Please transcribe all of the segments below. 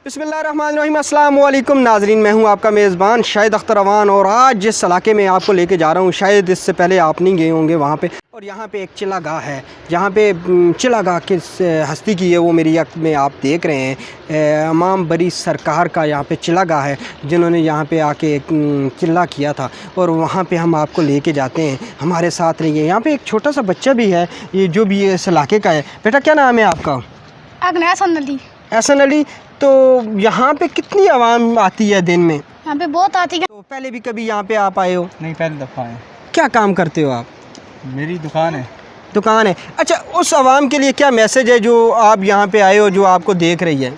बिस्मिल्लाहिर्रहमानिर्रहीम, अस्सलाम वालेकुम नाज़रीन। मैं हूं आपका मेज़बान शाहिद अख्तर अवान और आज जिस इलाके में आपको लेके जा रहा हूं शायद इससे पहले आप नहीं गए होंगे वहां पे। और यहाँ पे एक चिलागाह है जहाँ पे चिलागाह किस हस्ती की है वो मेरी अख में आप देख रहे हैं। इमाम बरी सरकार का यहाँ पे चिलागाह है जिन्होंने यहाँ पे आके चिल्ला किया था और वहाँ पे हम आपको लेके जाते हैं। हमारे साथ रहिए। यहाँ पे एक छोटा सा बच्चा भी है ये जो भी इस इलाके का है। बेटा क्या नाम है आपका? हसन अली। हसन अली। तो यहाँ पे कितनी आवाम आती है दिन में? यहाँ पे बहुत आती है। तो पहले भी कभी यहाँ पे आप आए हो? नहीं, पहली दफ़ा है। क्या काम करते हो आप? मेरी दुकान है। दुकान है। अच्छा, उस आवाम के लिए क्या मैसेज है जो आप यहाँ पे आए हो, जो आपको देख रही है?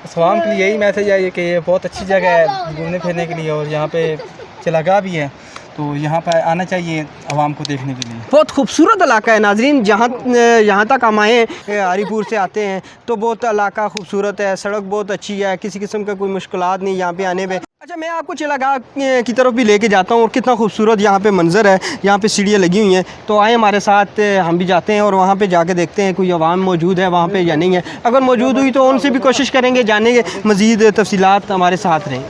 उस आवाम के लिए यही मैसेज है कि ये बहुत अच्छी जगह है घूमने फिरने के लिए और यहाँ पे चिलागाह भी है, तो यहाँ पर आना चाहिए आवाम को देखने के लिए। बहुत खूबसूरत इलाका है नाजरीन। यहाँ तक हम आए हरीपुर से आते हैं तो बहुत इलाका खूबसूरत है, सड़क बहुत अच्छी है, किसी किस्म का कोई मुश्किलात नहीं यहाँ पे आने में। अच्छा, मैं आपको चिलागाह की तरफ भी लेके जाता हूँ और कितना खूबसूरत यहाँ पे मंज़र है। यहाँ पे सीढ़ियाँ लगी हुई हैं, तो आए हमारे साथ, हम भी जाते हैं और वहाँ पे जाके देखते हैं कोई आवाम मौजूद है वहाँ पे या नहीं है। अगर मौजूद हुई तो उनसे भी कोशिश करेंगे जानने के, मज़ीद तफसीलात हमारे साथ रहें।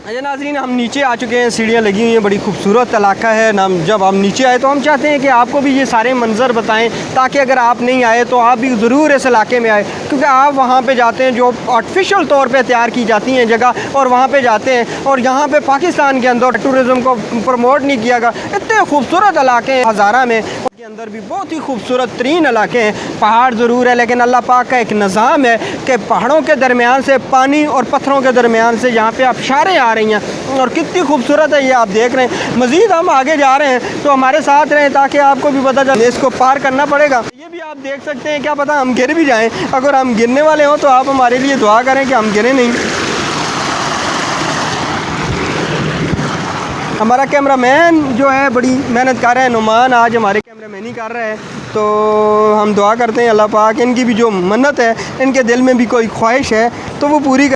अच्छा नाज़रीन, हम नीचे आ चुके हैं, सीढ़ियाँ लगी हुई हैं, बड़ी खूबसूरत इलाका है ना। जब हम नीचे आए तो हम चाहते हैं कि आपको भी ये सारे मंज़र बताएं ताकि अगर आप नहीं आए तो आप भी ज़रूर इस इलाके में आए, क्योंकि आप वहाँ पे जाते हैं जो आर्टिफिशियल तौर पे तैयार की जाती हैं जगह, और वहाँ पे जाते हैं और यहाँ पे पाकिस्तान के अंदर टूरिज़म को प्रमोट नहीं किया गया। इतने खूबसूरत इलाके हैं हज़ारा में, के अंदर भी बहुत ही खूबसूरत तरीन इलाके हैं। पहाड़ ज़रूर है लेकिन अल्लाह पाक का एक निज़ाम है कि पहाड़ों के दरमियान से, पानी और पत्थरों के दरमियान से यहाँ पे आबशारें आ रही हैं और कितनी खूबसूरत है ये आप देख रहे हैं। मज़ीद हम आगे जा रहे हैं तो हमारे साथ रहें ताकि आपको भी पता चले। इसको पार करना पड़ेगा, ये भी आप देख सकते हैं, क्या पता हम गिर भी जाएँ। अगर हम गिरने वाले हों तो आप हमारे लिए दुआ करें कि हम गिरें नहीं। हमारा कैमरामैन जो है बड़ी मेहनत कर रहा है, नुमान आज हमारे कैमरामैन ही कर रहा है, तो हम दुआ करते हैं अल्लाह पाक इनकी भी जो मन्नत है, इनके दिल में भी कोई ख्वाहिश है तो वो पूरी कर।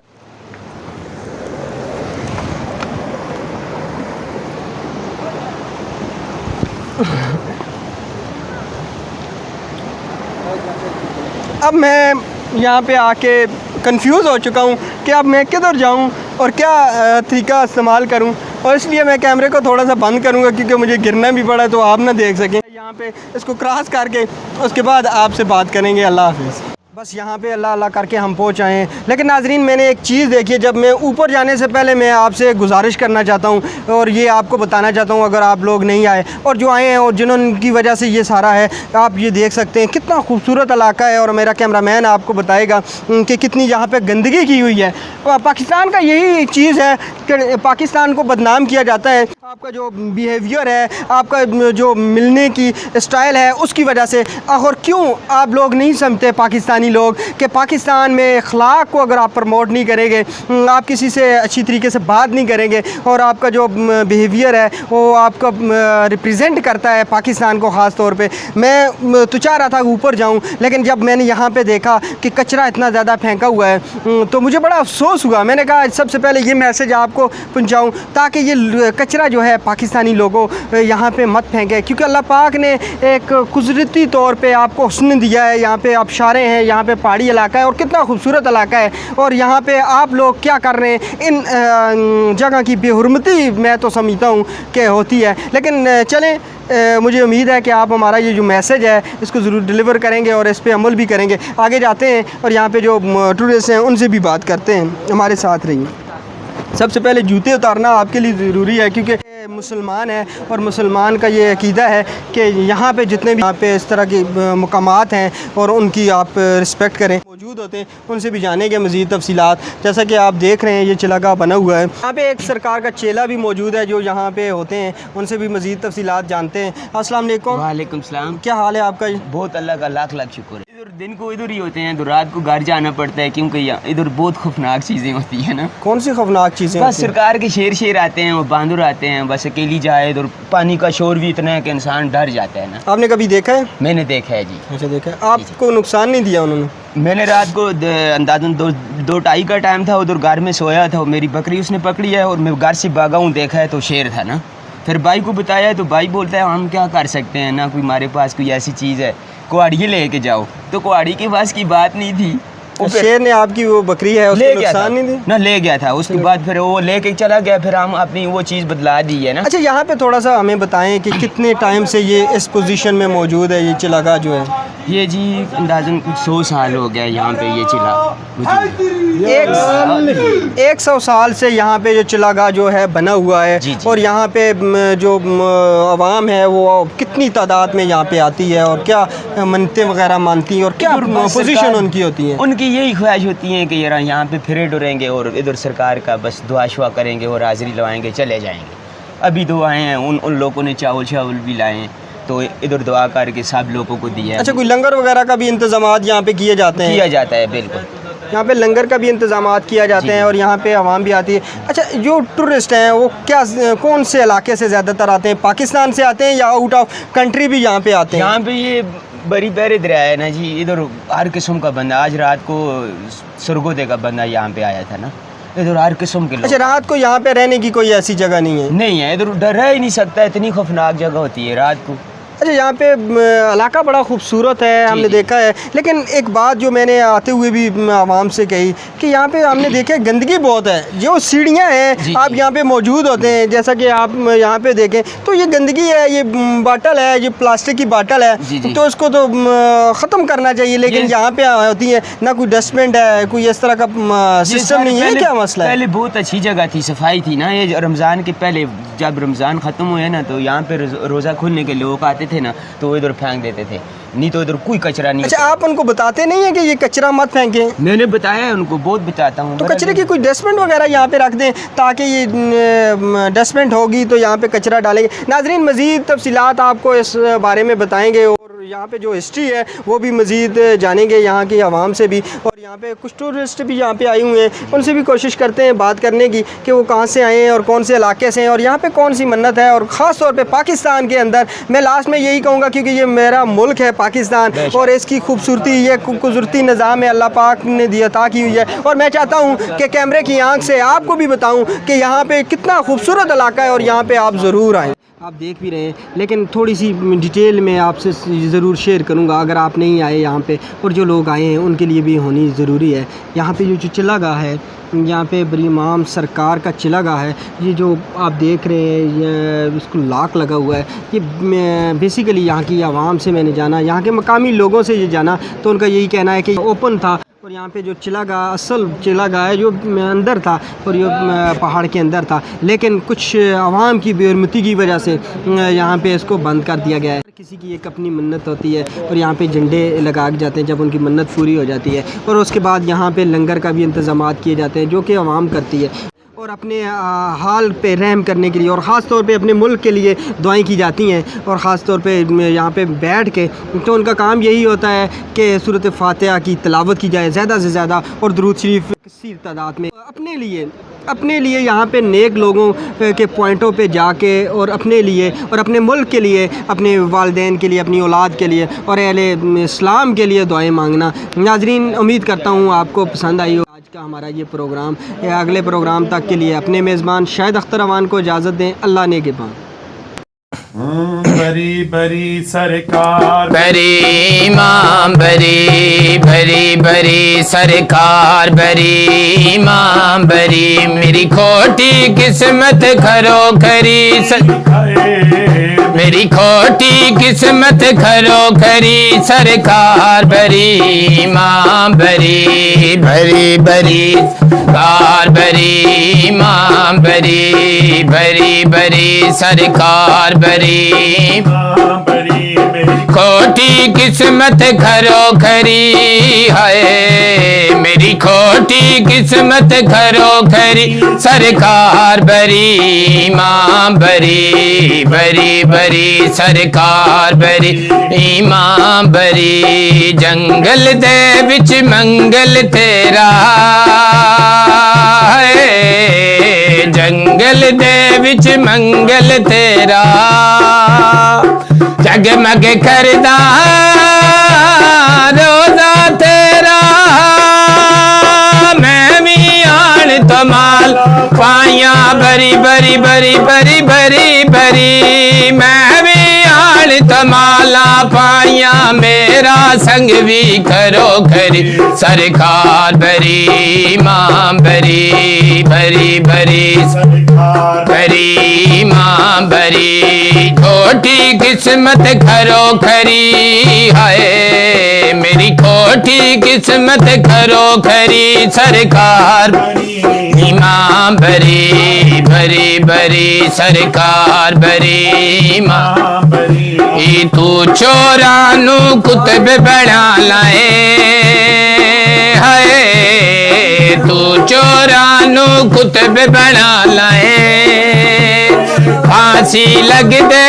अब मैं यहाँ पे आके कंफ्यूज हो चुका हूँ कि अब मैं किधर जाऊँ और क्या तरीका इस्तेमाल करूँ, और इसलिए मैं कैमरे को थोड़ा सा बंद करूँगा क्योंकि मुझे गिरना भी पड़ा तो आप ना देख सकें। यहाँ पे इसको क्रॉस करके उसके बाद आपसे बात करेंगे। अल्लाह हाफ़िज़। बस यहाँ पे अल्लाह अल्लाह करके हम पहुँच आए हैं। लेकिन नाज़रीन, मैंने एक चीज़ देखी है, जब मैं ऊपर जाने से पहले मैं आपसे गुजारिश करना चाहता हूँ और ये आपको बताना चाहता हूँ, अगर आप लोग नहीं आए और जो आए हैं और जिन्होंने वजह से ये सारा है, आप ये देख सकते हैं कितना खूबसूरत इलाका है और मेरा कैमरामैन आपको बताएगा कि कितनी यहाँ पर गंदगी की हुई है। पाकिस्तान का यही चीज़ है कि पाकिस्तान को बदनाम किया जाता है, आपका जो बिहेवियर है, आपका जो मिलने की स्टाइल है उसकी वजह से। और क्यों आप लोग नहीं समझते पाकिस्तानी लोग कि पाकिस्तान में अखलाक को अगर आप प्रमोट नहीं करेंगे, आप किसी से अच्छी तरीके से बात नहीं करेंगे और आपका जो बिहेवियर है वो आपका रिप्रेजेंट करता है पाकिस्तान को ख़ास तौर पे। मैं तो चाह रहा था ऊपर जाऊं, लेकिन जब मैंने यहाँ पे देखा कि कचरा इतना ज़्यादा फेंका हुआ है तो मुझे बड़ा अफसोस हुआ। मैंने कहा सबसे पहले ये मैसेज आपको पहुँचाऊँ ताकि ये कचरा जो है पाकिस्तानी लोगों यहाँ पे मत फेंके, क्योंकि अल्लाह पाक ने एक कुदरती तौर पे आपको हुस्न दिया है। यहाँ पे आबशारें हैं, यहाँ पे पहाड़ी इलाका है और कितना खूबसूरत इलाका है, और यहाँ पे आप लोग क्या कर रहे हैं? इन जगह की बेहुरमती मैं तो समझता हूँ कि होती है। लेकिन चलें, मुझे उम्मीद है कि आप हमारा ये जो मैसेज है इसको ज़रूर डिलीवर करेंगे और इस पर अमल भी करेंगे। आगे जाते हैं और यहाँ पे जो टूरिस्ट हैं उनसे भी बात करते हैं। हमारे साथ रहिए। सबसे पहले जूते उतारना आपके लिए ज़रूरी है क्योंकि मुसलमान है और मुसलमान का ये अकीदा है कि यहाँ पे जितने भी यहाँ पे इस तरह के मकामात हैं और उनकी आप रिस्पेक्ट करें। मौजूद होते हैं उनसे भी जानेंगे मज़ीद तफसीलात। जैसा कि आप देख रहे हैं ये चिलागाह बना हुआ है, यहाँ पे एक सरकार का चेला भी मौजूद है जो यहाँ पे होते हैं, उनसे भी मज़ीद तफसीलात जानते हैं। अस्सलाम वालेकुम। वालेकुम सलाम। क्या हाल है आपका? बहुत अल्लाह का लाख लाख शुक्र है। इधर दिन को इधर ही होते हैं तो रात को घर जाना पड़ता है क्योंकि इधर बहुत खौफनाक चीज़ें होती है ना। कौन सी खौफनाक चीज़ें? बस सरकार के शेर आते हैं, वो बांदर आते हैं, बस अकेली जाए इधर। पानी का शोर भी इतना है कि इंसान डर जाता है ना। आपने कभी देखा है? मैंने देखा है जी। अच्छा, देखा है। आपको नुकसान नहीं दिया उन्होंने? मैंने रात को अंदाजन 2-2:30 का टाइम था, उधर घर में सोया था, मेरी बकरी उसने पकड़ी है और मैं घर से भागा हूँ, देखा है तो शेर था ना। फिर भाई को बताया तो भाई बोलता है हम क्या कर सकते हैं ना, कोई हमारे पास कोई ऐसी चीज़ है, कुहाड़ी लेके जाओ। तो कुहाड़ी के पास की बात नहीं थी, वो फिर शेर ने आपकी वो बकरी है उसको ले गया था नुकसान नहीं दिया? ना, ले गया था। उसके बाद फिर वो लेके चला गया, फिर हम अपनी वो चीज़ बदला दी है ना। अच्छा, यहाँ पे थोड़ा सा हमें बताएं कि कितने टाइम से ये इस पोजीशन में मौजूद है, ये चिलागाह जो है? ये जी अंदाज़न कुछ 100 साल हो गया यहाँ पे ये चिला। 100 साल से यहाँ पे जो चिलागाह जो है बना हुआ है। जी, जी। और यहाँ पे जो आवाम है वो कितनी तादाद में यहाँ पे आती है और क्या मन्नतें वगैरह मानती हैं और क्या पोजीशन उनकी होती है? उनकी यही ख्वाहिश होती है कि यार यहाँ पे फिरे डुरेंगे और इधर सरकार का बस दुआ शुआ करेंगे और हाज़िरी लगाएंगे, चले जाएंगे। अभी तो आए हैं, उन लोगों ने चावल शावल भी लाए हैं, तो इधर दुआ करके सब लोगों को दिया है। अच्छा, कोई लंगर वगैरह का भी इंतजाम यहाँ पे किए जाते हैं? किया जाता है, बिल्कुल। यहाँ पे लंगर का भी इंतजाम किया जाते हैं और यहाँ पे आवाम भी आती है। अच्छा, जो टूरिस्ट हैं वो क्या कौन से इलाके से ज़्यादातर आते हैं? पाकिस्तान से आते हैं या आउट ऑफ कंट्री भी यहाँ पे आते हैं? यहाँ पे ये बड़ी बहरे दरिया है ना जी, इधर हर किस्म का बंदा, आज रात को सरगोदे का बंदा यहाँ पे आया था ना, इधर हर किस्म के लोग। अच्छा, रात को यहाँ पे रहने की कोई ऐसी जगह नहीं है? नहीं है, इधर डर रह ही नहीं सकता, इतनी खौफनाक जगह होती है रात को। अच्छा, यहाँ पे इलाका बड़ा खूबसूरत है, हमने देखा है। लेकिन एक बात जो मैंने आते हुए भी आवाम से कही कि यहाँ पे हमने देखा है गंदगी बहुत है। जो सीढ़ियाँ हैं आप यहाँ पे मौजूद होते हैं, जैसा कि आप यहाँ पे देखें तो ये गंदगी है, ये बाटल है, ये प्लास्टिक की बाटल है, तो इसको तो ख़त्म करना चाहिए। लेकिन यहाँ पे होती है ना, कोई डस्टबिन है, कोई इस तरह का सिस्टम नहीं है। क्या मसला है? पहले बहुत अच्छी जगह थी, सफाई थी ना। ये रमज़ान के पहले जब रमज़ान ख़त्म हुए ना, तो यहाँ पे रोज़ा खुलने के लोग आते थे ना, तो इधर फेंक देते थे, नहीं तो इधर कोई कचरा नहीं। अच्छा, आप उनको बताते नहीं है कि ये कचरा मत फेंकें? मैंने बताया है उनको, बहुत बताता हूँ। तो कचरे की कोई डस्टबिन वगैरह यहाँ पे रख दें ताकि ये डस्टबिन होगी तो यहाँ पे कचरा डालेंगे। नाजरीन, मज़ीद तफसीलात आपको इस बारे में बताएंगे और यहाँ पे जो हिस्ट्री है वो भी मज़ीद जानेंगे यहाँ की आवाम से भी। और यहाँ पे कुछ टूरिस्ट भी यहाँ पे आए हुए हैं, उनसे भी कोशिश करते हैं बात करने की कि वो कहाँ से आए हैं और कौन से इलाके से हैं और यहाँ पे कौन सी मन्नत है। और ख़ास तौर पे पाकिस्तान के अंदर मैं लास्ट में यही कहूँगा, क्योंकि ये मेरा मुल्क है पाकिस्तान और इसकी खूबसूरती, ये कुदरती निज़ाम है अल्लाह पाक ने दी अता की हुई है। और मैं चाहता हूँ कि कैमरे की आँख से आपको भी बताऊँ कि यहाँ पर कितना खूबसूरत इलाका है और यहाँ पर आप ज़रूर आएँ। आप देख भी रहे हैं, लेकिन थोड़ी सी डिटेल में आपसे ज़रूर शेयर करूंगा अगर आप नहीं आए यहाँ पे, और जो लोग आए हैं उनके लिए भी होनी ज़रूरी है। यहाँ पे जो चिलागाह है, यहाँ पे बड़ी इमाम सरकार का चिलागाह है, ये जो आप देख रहे हैं, ये इसको लाक लगा हुआ है। ये बेसिकली यहाँ की आवाम से मैंने जाना, यहाँ के मकामी लोगों से ये जाना, तो उनका यही कहना है कि ओपन था। और यहाँ पे जो चिलागाह, असल चिलागाह है जो अंदर था और ये पहाड़ के अंदर था, लेकिन कुछ आवाम की बेरहमती की वजह से यहाँ पे इसको बंद कर दिया गया है। किसी की एक अपनी मन्नत होती है और यहाँ पे झंडे लगा के जाते हैं जब उनकी मन्नत पूरी हो जाती है, और उसके बाद यहाँ पे लंगर का भी इंतज़ाम किए जाते हैं जो कि आवाम करती है। और अपने हाल पे रहम करने के लिए और ख़ास तौर पे अपने मुल्क के लिए दुआएं की जाती हैं। और ख़ास तौर पे यहाँ पे बैठ के तो उनका काम यही होता है कि सूरत फ़ातिहा की तिलावत की जाए ज़्यादा से ज़्यादा, और दुरूद शरीफ किसी तादाद में अपने लिए यहाँ पे नेक लोगों के पॉइंटों पे जाके और अपने लिए और अपने मुल्क के लिए, अपने वालिदैन के लिए, अपनी औलाद के लिए और अहले इस्लाम के लिए दुआएं मांगना। नाज़रीन, उम्मीद करता हूँ आपको पसंद आई हो आज का हमारा ये प्रोग्राम। अगले प्रोग्राम तक के लिए अपने मेज़बान शाहिद अख्तर अमान को इजाज़त दें। अल्लाह ने के पान। बरी बरी सरकार, बरी इमाम, बरी बरी बरी सरकार, बरी इमाम, बरी मेरी खोटी किस्मत खरो खरी, मेरी खोटी किस्मत खरो खरी सरकार, बरी इमाम, बरी बरी बरी कार, बरी इमाम, बरी बरी बरी सरकार, बरी खोटी किस्मत खरो खरी है, मेरी खोटी किस्मत खरो खरी सरकार, बरी इमाम, बरी बरी बरी सरकार, बरी इमाम, बरी जंगल दे विच मंगल तेरा है, जंगल दे विच मंगल तेरा, जगमग करदा रोज़ा तेरा, मैं भी आन तमाल पाइया, बरी बरी बरी बरी बरी बरी, मैं भी आन तमाला पाइया मेरा संग भी करो खरी सरकार बरी मां बरी बरी बरी बरी मां बरी खोटी किस्मत करो खरी हाय मेरी खोटी किस्मत करो खरी सरकार मां बरी बरी बरी सरकार बरी मां बरी तू चोरा नू कुतब बना लाए हाय तू चोरा नू कुतब बना लाए फांसी लग दे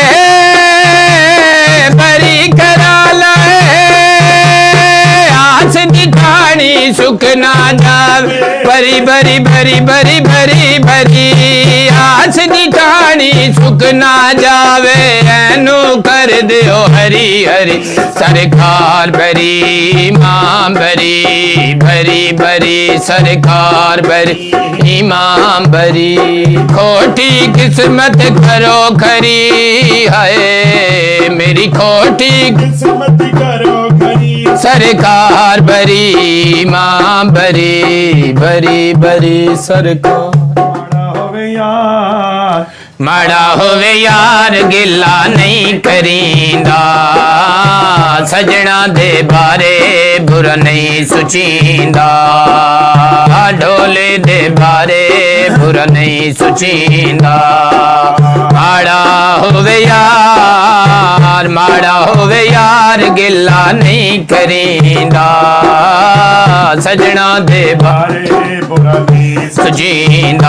बरी करा लाए आस दिखानी सुख ना जावे बरी बरी बरी बरी बरी बरी आस दिखानी सुख ना जावे एनु कर दियो हरी हरी सरकार बरी मां बरी बरी बरी सरकार बरी मां बरी खोटी किस्मत करो खरी हाय मेरी खोटी किस्मत करो खरी सरकार बरी मां बरी बरी बरी सरकार माड़ा होवे यार माड़ा होवे यार गिला नहीं करींदा सजना दे बारे बुरा नहीं सुचींदा ढोले दे बारे बुरा नहीं सुचींदा माड़ा होवे यार गिला नहीं करींदा सजना दे बारे बुरा नहीं सुचींदा